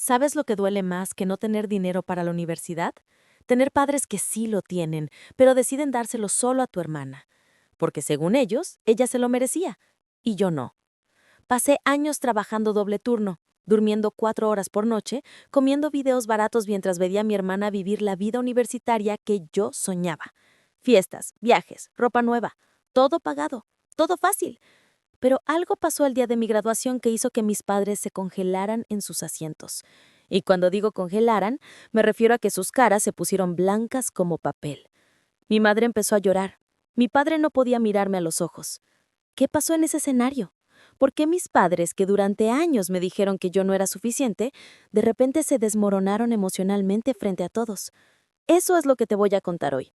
¿Sabes lo que duele más que no tener dinero para la universidad? Tener padres que sí lo tienen, pero deciden dárselo solo a tu hermana. Porque según ellos, ella se lo merecía. Y yo no. Pasé años trabajando doble turno, durmiendo 4 horas por noche, comiendo videos baratos mientras veía a mi hermana vivir la vida universitaria que yo soñaba. Fiestas, viajes, ropa nueva, todo pagado, todo fácil. Pero algo pasó el día de mi graduación que hizo que mis padres se congelaran en sus asientos. Y cuando digo congelaran, me refiero a que sus caras se pusieron blancas como papel. Mi madre empezó a llorar. Mi padre no podía mirarme a los ojos. ¿Qué pasó en ese escenario? ¿Por qué mis padres, que durante años me dijeron que yo no era suficiente, de repente se desmoronaron emocionalmente frente a todos? Eso es lo que te voy a contar hoy.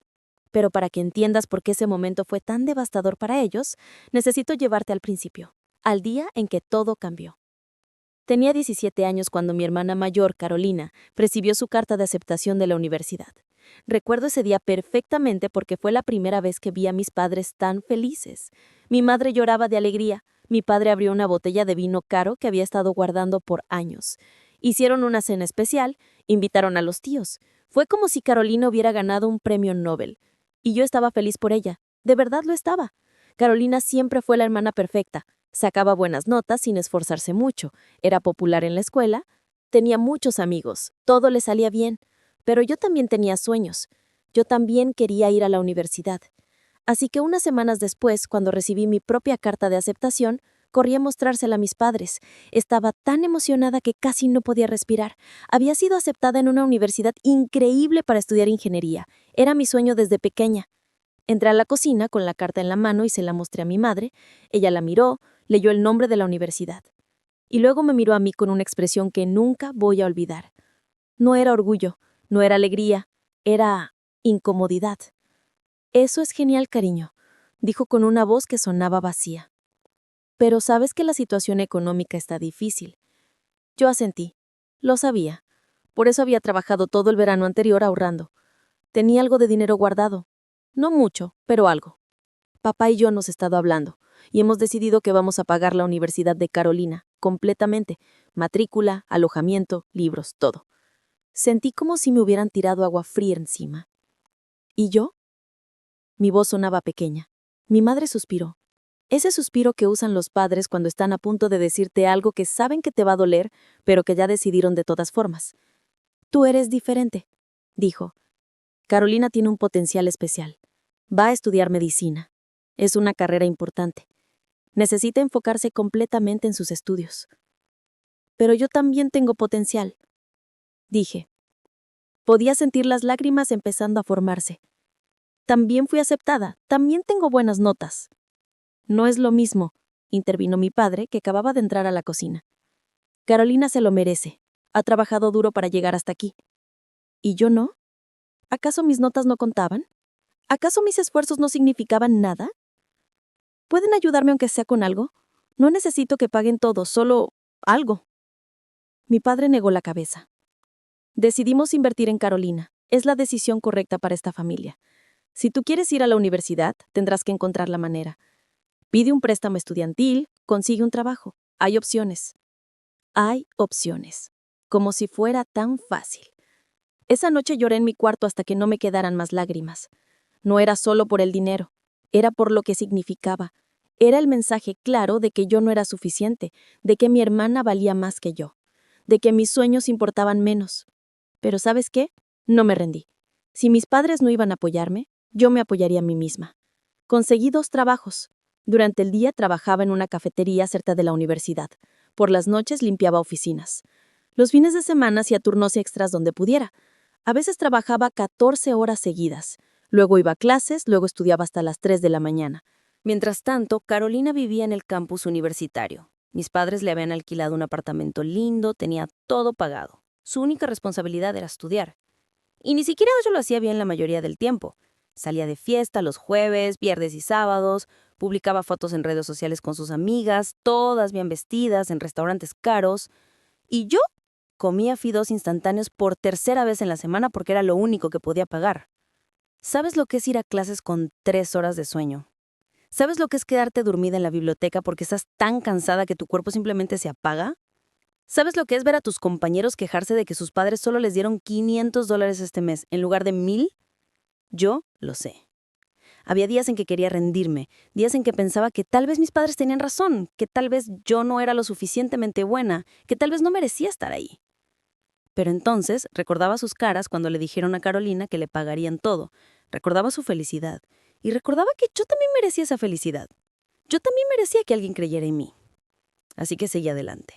Pero para que entiendas por qué ese momento fue tan devastador para ellos, necesito llevarte al principio, al día en que todo cambió. Tenía 17 años cuando mi hermana mayor, Carolina, recibió su carta de aceptación de la universidad. Recuerdo ese día perfectamente porque fue la primera vez que vi a mis padres tan felices. Mi madre lloraba de alegría, mi padre abrió una botella de vino caro que había estado guardando por años. Hicieron una cena especial, invitaron a los tíos. Fue como si Carolina hubiera ganado un premio Nobel. Y yo estaba feliz por ella, de verdad lo estaba. Carolina siempre fue la hermana perfecta. Sacaba buenas notas sin esforzarse mucho, era popular en la escuela, tenía muchos amigos, todo le salía bien, pero yo también tenía sueños. Yo también quería ir a la universidad. Así que unas semanas después, cuando recibí mi propia carta de aceptación, corrí a mostrársela a mis padres. Estaba tan emocionada que casi no podía respirar. Había sido aceptada en una universidad increíble para estudiar ingeniería. Era mi sueño desde pequeña. Entré a la cocina con la carta en la mano y se la mostré a mi madre. Ella la miró, leyó el nombre de la universidad. Y luego me miró a mí con una expresión que nunca voy a olvidar. No era orgullo, no era alegría, era incomodidad. Eso es genial, cariño, dijo con una voz que sonaba vacía. Pero sabes que la situación económica está difícil. Yo asentí. Lo sabía. Por eso había trabajado todo el verano anterior ahorrando. Tenía algo de dinero guardado. No mucho, pero algo. Papá y yo hemos estado hablando, y hemos decidido que vamos a pagar la Universidad de Carolina, completamente. Matrícula, alojamiento, libros, todo. Sentí como si me hubieran tirado agua fría encima. ¿Y yo? Mi voz sonaba pequeña. Mi madre suspiró. Ese suspiro que usan los padres cuando están a punto de decirte algo que saben que te va a doler, pero que ya decidieron de todas formas. Tú eres diferente, dijo. Carolina tiene un potencial especial. Va a estudiar medicina. Es una carrera importante. Necesita enfocarse completamente en sus estudios. Pero yo también tengo potencial, dije. Podía sentir las lágrimas empezando a formarse. También fui aceptada, también tengo buenas notas. No es lo mismo, intervino mi padre, que acababa de entrar a la cocina. Carolina se lo merece. Ha trabajado duro para llegar hasta aquí. ¿Y yo no? ¿Acaso mis notas no contaban? ¿Acaso mis esfuerzos no significaban nada? ¿Pueden ayudarme aunque sea con algo? No necesito que paguen todo, solo algo. Mi padre negó la cabeza. Decidimos invertir en Carolina. Es la decisión correcta para esta familia. Si tú quieres ir a la universidad, tendrás que encontrar la manera. Pide un préstamo estudiantil, consigue un trabajo. Hay opciones. Hay opciones. Como si fuera tan fácil. Esa noche lloré en mi cuarto hasta que no me quedaran más lágrimas. No era solo por el dinero, era por lo que significaba. Era el mensaje claro de que yo no era suficiente, de que mi hermana valía más que yo, de que mis sueños importaban menos. Pero ¿sabes qué? No me rendí. Si mis padres no iban a apoyarme, yo me apoyaría a mí misma. Conseguí 2 trabajos. Durante el día trabajaba en una cafetería cerca de la universidad. Por las noches limpiaba oficinas. Los fines de semana hacía turnos extras donde pudiera. A veces trabajaba 14 horas seguidas. Luego iba a clases, luego estudiaba hasta las 3 de la mañana. Mientras tanto, Carolina vivía en el campus universitario. Mis padres le habían alquilado un apartamento lindo, tenía todo pagado. Su única responsabilidad era estudiar. Y ni siquiera yo lo hacía bien la mayoría del tiempo. Salía de fiesta los jueves, viernes y sábados, publicaba fotos en redes sociales con sus amigas, todas bien vestidas, en restaurantes caros. Y yo comía fideos instantáneos por tercera vez en la semana porque era lo único que podía pagar. ¿Sabes lo que es ir a clases con 3 horas de sueño? ¿Sabes lo que es quedarte dormida en la biblioteca porque estás tan cansada que tu cuerpo simplemente se apaga? ¿Sabes lo que es ver a tus compañeros quejarse de que sus padres solo les dieron $500 este mes en lugar de 1,000? Yo lo sé. Había días en que quería rendirme, días en que pensaba que tal vez mis padres tenían razón, que tal vez yo no era lo suficientemente buena, que tal vez no merecía estar ahí. Pero entonces recordaba sus caras cuando le dijeron a Carolina que le pagarían todo, recordaba su felicidad y recordaba que yo también merecía esa felicidad. Yo también merecía que alguien creyera en mí. Así que seguí adelante.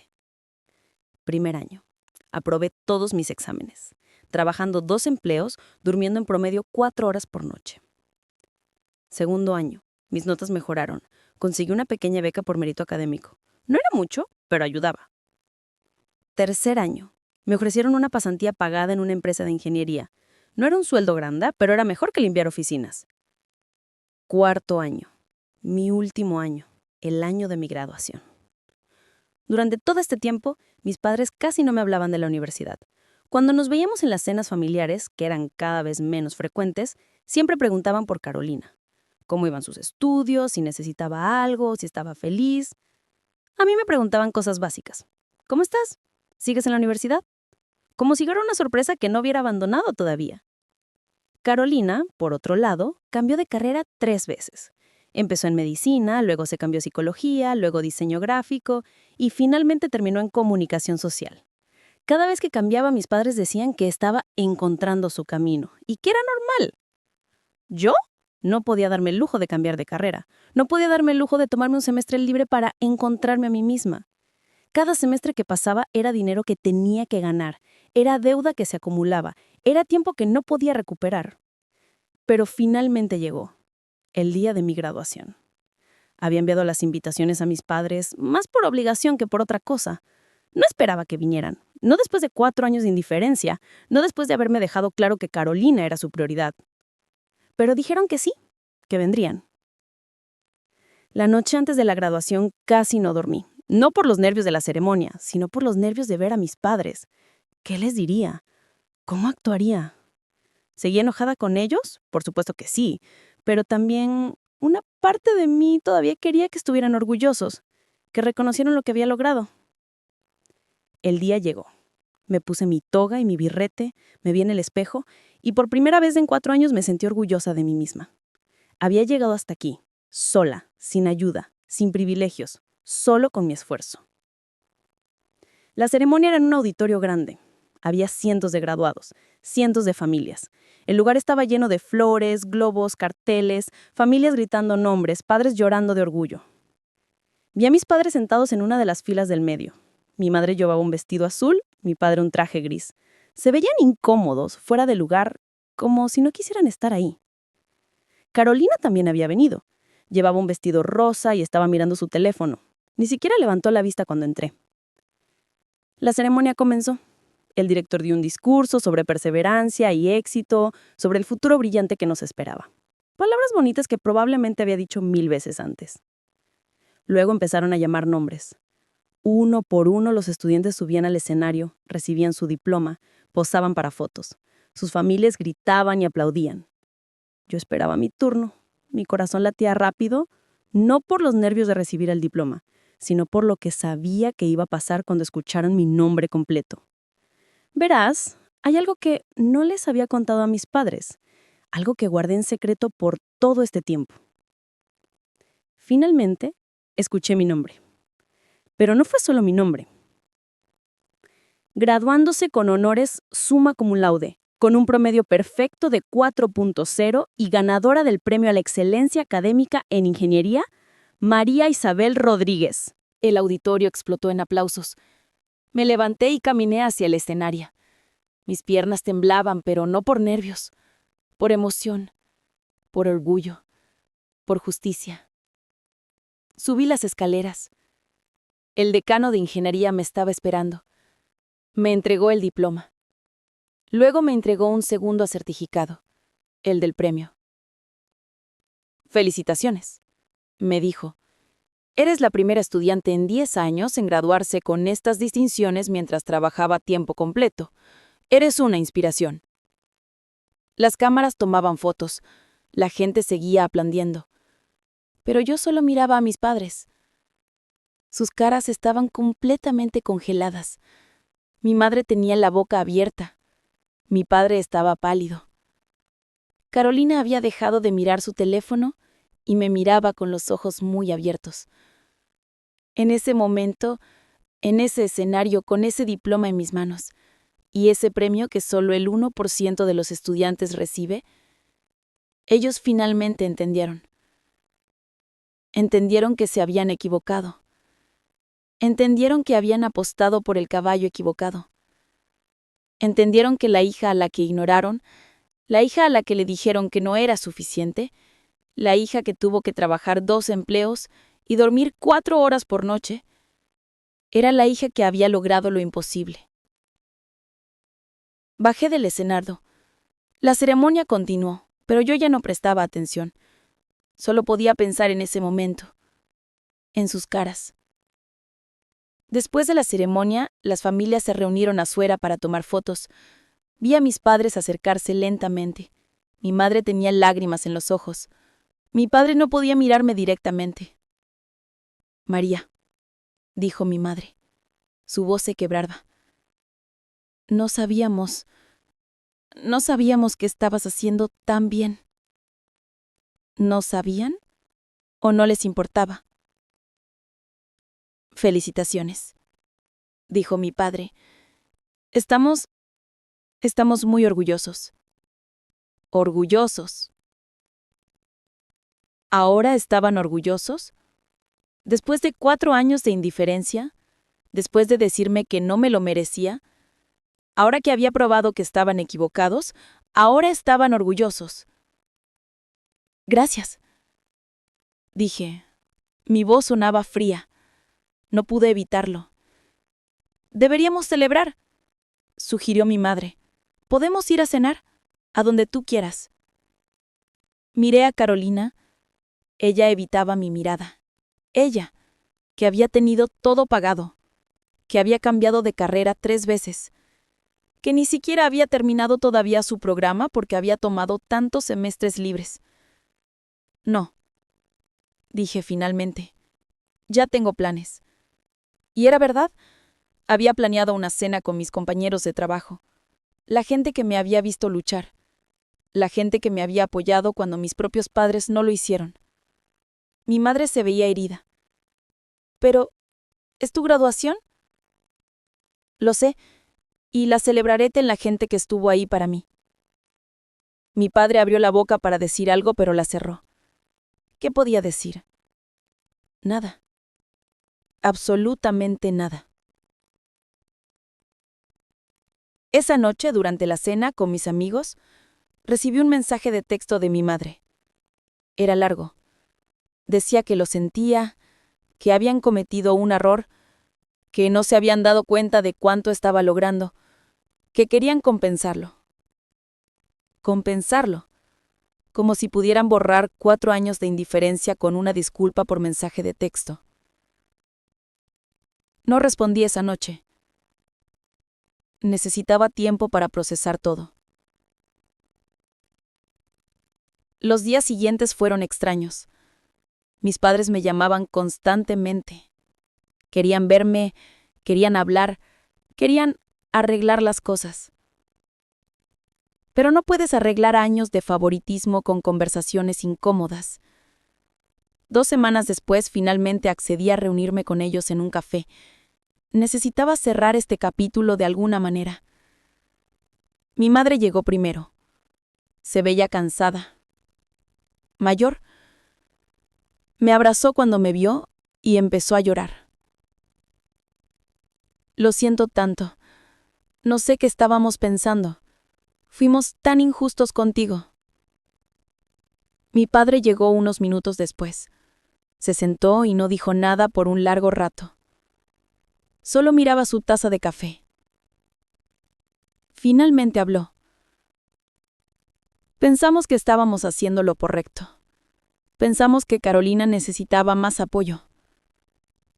Primer año. Aprobé todos mis exámenes, trabajando 2 empleos, durmiendo en promedio 4 horas por noche. Segundo año. Mis notas mejoraron. Conseguí una pequeña beca por mérito académico. No era mucho, pero ayudaba. Tercer año. Me ofrecieron una pasantía pagada en una empresa de ingeniería. No era un sueldo grande, pero era mejor que limpiar oficinas. Cuarto año. Mi último año. El año de mi graduación. Durante todo este tiempo, mis padres casi no me hablaban de la universidad. Cuando nos veíamos en las cenas familiares, que eran cada vez menos frecuentes, siempre preguntaban por Carolina. Cómo iban sus estudios, si necesitaba algo, si estaba feliz. A mí me preguntaban cosas básicas. ¿Cómo estás? ¿Sigues en la universidad? Como si fuera una sorpresa que no hubiera abandonado todavía. Carolina, por otro lado, cambió de carrera 3 veces. Empezó en medicina, luego se cambió a psicología, luego diseño gráfico y finalmente terminó en comunicación social. Cada vez que cambiaba, mis padres decían que estaba encontrando su camino y que era normal. Yo no podía darme el lujo de cambiar de carrera. No podía darme el lujo de tomarme un semestre libre para encontrarme a mí misma. Cada semestre que pasaba era dinero que tenía que ganar, era deuda que se acumulaba, era tiempo que no podía recuperar. Pero finalmente llegó, el día de mi graduación. Había enviado las invitaciones a mis padres, más por obligación que por otra cosa. No esperaba que vinieran, no después de 4 años de indiferencia, no después de haberme dejado claro que Carolina era su prioridad. Pero dijeron que sí, que vendrían. La noche antes de la graduación casi no dormí. No por los nervios de la ceremonia, sino por los nervios de ver a mis padres. ¿Qué les diría? ¿Cómo actuaría? ¿Seguía enojada con ellos? Por supuesto que sí, pero también una parte de mí todavía quería que estuvieran orgullosos, que reconocieran lo que había logrado. El día llegó. Me puse mi toga y mi birrete, me vi en el espejo y por primera vez en 4 años me sentí orgullosa de mí misma. Había llegado hasta aquí, sola, sin ayuda, sin privilegios, solo con mi esfuerzo. La ceremonia era en un auditorio grande. Había cientos de graduados, cientos de familias. El lugar estaba lleno de flores, globos, carteles, familias gritando nombres, padres llorando de orgullo. Vi a mis padres sentados en una de las filas del medio. Mi madre llevaba un vestido azul, mi padre un traje gris. Se veían incómodos, fuera de lugar, como si no quisieran estar ahí. Carolina también había venido. Llevaba un vestido rosa y estaba mirando su teléfono. Ni siquiera levantó la vista cuando entré. La ceremonia comenzó. El director dio un discurso sobre perseverancia y éxito, sobre el futuro brillante que nos esperaba. Palabras bonitas que probablemente había dicho 1000 veces antes. Luego empezaron a llamar nombres. Uno por uno los estudiantes subían al escenario, recibían su diploma, posaban para fotos. Sus familias gritaban y aplaudían. Yo esperaba mi turno. Mi corazón latía rápido, no por los nervios de recibir el diploma, sino por lo que sabía que iba a pasar cuando escucharon mi nombre completo. Verás, hay algo que no les había contado a mis padres, algo que guardé en secreto por todo este tiempo. Finalmente, escuché mi nombre. Pero no fue solo mi nombre. Graduándose con honores summa cum laude, con un promedio perfecto de 4.0 y ganadora del Premio a la Excelencia Académica en Ingeniería, María Isabel Rodríguez. El auditorio explotó en aplausos. Me levanté y caminé hacia el escenario. Mis piernas temblaban, pero no por nervios, por emoción, por orgullo, por justicia. Subí las escaleras. El decano de ingeniería me estaba esperando. Me entregó el diploma. Luego me entregó un segundo certificado, el del premio. «Felicitaciones», me dijo. «Eres la primera estudiante en 10 años en graduarse con estas distinciones mientras trabajaba a tiempo completo. Eres una inspiración». Las cámaras tomaban fotos. La gente seguía aplaudiendo. Pero yo solo miraba a mis padres. Sus caras estaban completamente congeladas. Mi madre tenía la boca abierta. Mi padre estaba pálido. Carolina había dejado de mirar su teléfono y me miraba con los ojos muy abiertos. En ese momento, en ese escenario, con ese diploma en mis manos y ese premio que solo el 1% de los estudiantes recibe, ellos finalmente entendieron. Entendieron que se habían equivocado. Entendieron que habían apostado por el caballo equivocado. Entendieron que la hija a la que ignoraron, la hija a la que le dijeron que no era suficiente, la hija que tuvo que trabajar 2 empleos y dormir 4 horas por noche, era la hija que había logrado lo imposible. Bajé del escenario. La ceremonia continuó, pero yo ya no prestaba atención. Solo podía pensar en ese momento, en sus caras. Después de la ceremonia, las familias se reunieron afuera para tomar fotos. Vi a mis padres acercarse lentamente. Mi madre tenía lágrimas en los ojos. Mi padre no podía mirarme directamente. María, dijo mi madre. Su voz se quebraba. No sabíamos que estabas haciendo tan bien. ¿No sabían? ¿O no les importaba? Felicitaciones, dijo mi padre. Estamos muy orgullosos. Orgullosos. ¿Ahora estaban orgullosos? Después de 4 años de indiferencia, después de decirme que no me lo merecía, ahora que había probado que estaban equivocados, ahora estaban orgullosos. Gracias, dije. Mi voz sonaba fría. No pude evitarlo. Deberíamos celebrar, sugirió mi madre. Podemos ir a cenar, a donde tú quieras. Miré a Carolina. Ella evitaba mi mirada. Ella, que había tenido todo pagado, que había cambiado de carrera 3 veces, que ni siquiera había terminado todavía su programa porque había tomado tantos semestres libres. No, dije finalmente. Ya tengo planes. Y era verdad. Había planeado una cena con mis compañeros de trabajo, la gente que me había visto luchar, la gente que me había apoyado cuando mis propios padres no lo hicieron. Mi madre se veía herida. Pero, ¿es tu graduación? Lo sé, y la celebraré con la gente que estuvo ahí para mí. Mi padre abrió la boca para decir algo, pero la cerró. ¿Qué podía decir? Nada. Absolutamente nada. Esa noche, durante la cena con mis amigos, recibí un mensaje de texto de mi madre. Era largo. Decía que lo sentía, que habían cometido un error, que no se habían dado cuenta de cuánto estaba logrando, que querían compensarlo. Compensarlo. Como si pudieran borrar 4 años de indiferencia con una disculpa por mensaje de texto. No respondí esa noche. Necesitaba tiempo para procesar todo. Los días siguientes fueron extraños. Mis padres me llamaban constantemente. Querían verme, querían hablar, querían arreglar las cosas. Pero no puedes arreglar años de favoritismo con conversaciones incómodas. 2 semanas después, finalmente accedí a reunirme con ellos en un café. Necesitaba cerrar este capítulo de alguna manera. Mi madre llegó primero. Se veía cansada. Mayor. Me abrazó cuando me vio y empezó a llorar. Lo siento tanto. No sé qué estábamos pensando. Fuimos tan injustos contigo. Mi padre llegó unos minutos después. Se sentó y no dijo nada por un largo rato. Solo miraba su taza de café. Finalmente habló. Pensamos que estábamos haciendo lo correcto. Pensamos que Carolina necesitaba más apoyo.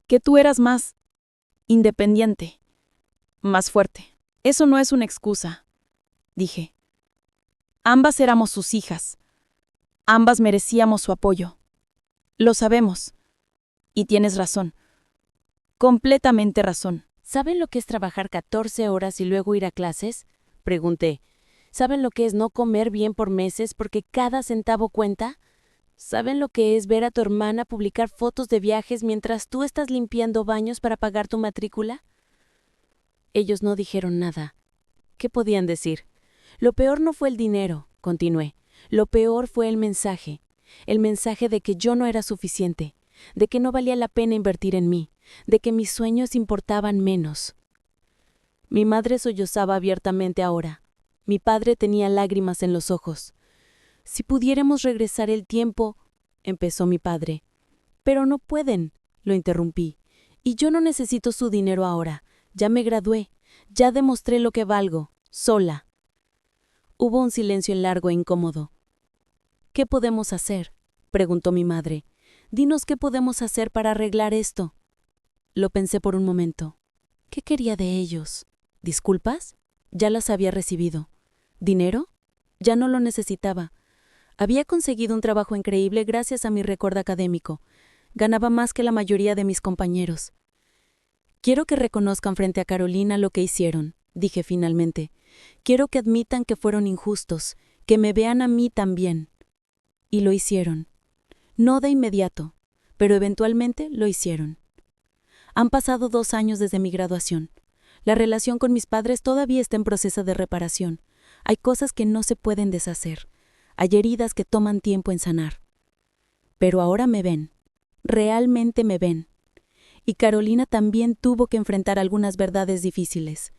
Que tú eras más independiente, más fuerte. Eso no es una excusa, dije. Ambas éramos sus hijas. Ambas merecíamos su apoyo. Lo sabemos. Y tienes razón. completamente razón. ¿Saben lo que es trabajar 14 horas y luego ir a clases? Pregunté. ¿Saben lo que es no comer bien por meses porque cada centavo cuenta? ¿Saben lo que es ver a tu hermana publicar fotos de viajes mientras tú estás limpiando baños para pagar tu matrícula? Ellos no dijeron nada. ¿Qué podían decir? Lo peor no fue el dinero, continué. Lo peor fue el mensaje de que yo no era suficiente, de que no valía la pena invertir en mí, de que mis sueños importaban menos. Mi madre sollozaba abiertamente ahora. Mi padre tenía lágrimas en los ojos. Si pudiéramos regresar el tiempo, empezó mi padre. Pero no pueden, lo interrumpí. Y yo no necesito su dinero ahora. Ya me gradué, ya demostré lo que valgo, sola. Hubo un silencio largo e incómodo. ¿Qué podemos hacer?, preguntó mi madre. Dinos qué podemos hacer para arreglar esto. Lo pensé por un momento. ¿Qué quería de ellos? ¿Disculpas? Ya las había recibido. ¿Dinero? Ya no lo necesitaba. Había conseguido un trabajo increíble gracias a mi récord académico. Ganaba más que la mayoría de mis compañeros. Quiero que reconozcan frente a Carolina lo que hicieron, dije finalmente. Quiero que admitan que fueron injustos, que me vean a mí también. Y lo hicieron. No de inmediato, pero eventualmente lo hicieron. Han pasado 2 años desde mi graduación. La relación con mis padres todavía está en proceso de reparación. Hay cosas que no se pueden deshacer. Hay heridas que toman tiempo en sanar. Pero ahora me ven. Realmente me ven. Y Carolina también tuvo que enfrentar algunas verdades difíciles.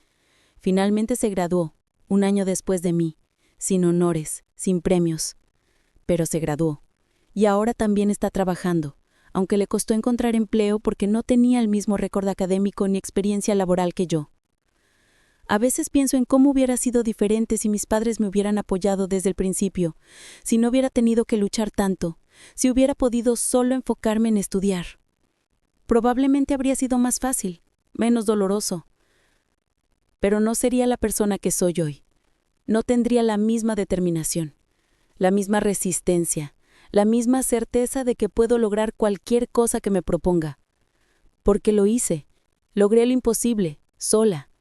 Finalmente se graduó, 1 año después de mí, sin honores, sin premios. Pero se graduó. Y ahora también está trabajando, aunque le costó encontrar empleo porque no tenía el mismo récord académico ni experiencia laboral que yo. A veces pienso en cómo hubiera sido diferente si mis padres me hubieran apoyado desde el principio, si no hubiera tenido que luchar tanto, si hubiera podido solo enfocarme en estudiar. Probablemente habría sido más fácil, menos doloroso. Pero no sería la persona que soy hoy. No tendría la misma determinación, la misma resistencia, la misma certeza de que puedo lograr cualquier cosa que me proponga. Porque lo hice, logré lo imposible, sola.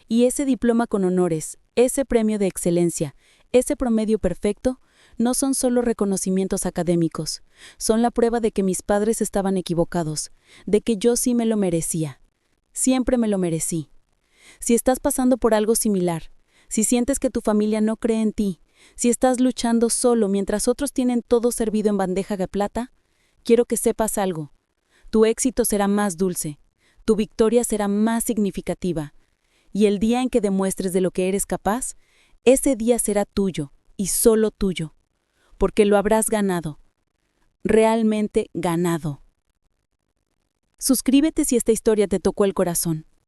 Y ese diploma con honores, ese premio de excelencia, ese promedio perfecto, no son solo reconocimientos académicos, son la prueba de que mis padres estaban equivocados, de que yo sí me lo merecía. Siempre me lo merecí. Si estás pasando por algo similar, si sientes que tu familia no cree en ti, si estás luchando solo mientras otros tienen todo servido en bandeja de plata, quiero que sepas algo. Tu éxito será más dulce, tu victoria será más significativa, y el día en que demuestres de lo que eres capaz, ese día será tuyo y solo tuyo, porque lo habrás ganado, realmente ganado. Suscríbete si esta historia te tocó el corazón.